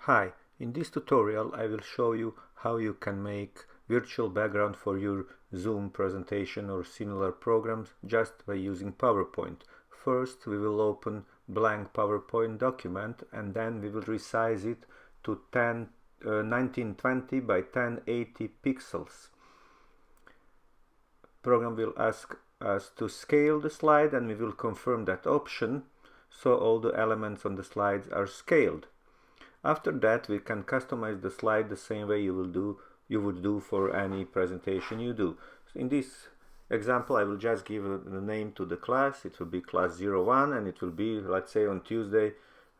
Hi, in this tutorial I will show you how you can make virtual background for your Zoom presentation or similar programs just by using PowerPoint. First we will open blank PowerPoint document and then we will resize it to 1920 by 1080 pixels. Program will ask us to scale the slide and we will confirm that option so all the elements on the slides are scaled. After that we can customize the slide the same way you would do for any presentation you do. In this example I will just give the name to the class. It will be class 01 and it will be, let's say, on Tuesday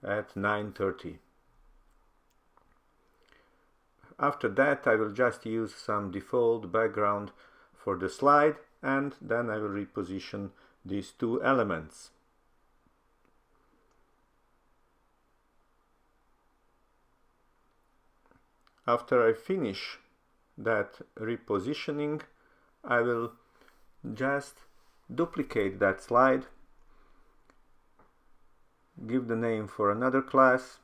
at 9:30. After that I will just use some default background for the slide and then I will reposition these two elements. After I finish that repositioning, I will just duplicate that slide, give the name for another class,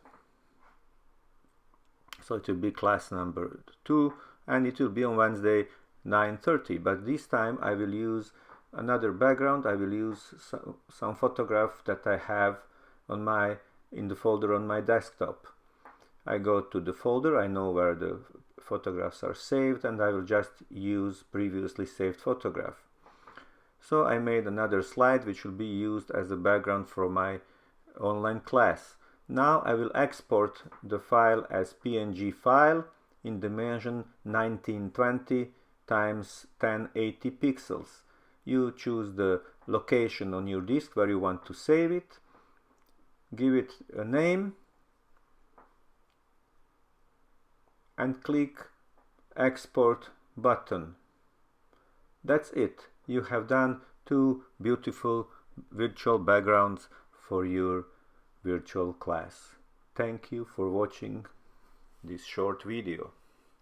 so it will be class number 2 and it will be on Wednesday 9:30, but this time I will use another background. I will use some photograph that I have in the folder on my desktop. I go to the folder, I know where the photographs are saved, and I will just use previously saved photograph. So I made another slide which will be used as a background for my online class. Now I will export the file as PNG file in dimension 1920 times 1080 pixels. You choose the location on your disk where you want to save it, give it a name, and click export button. That's it. You have done two beautiful virtual backgrounds for your virtual class. Thank you for watching this short video.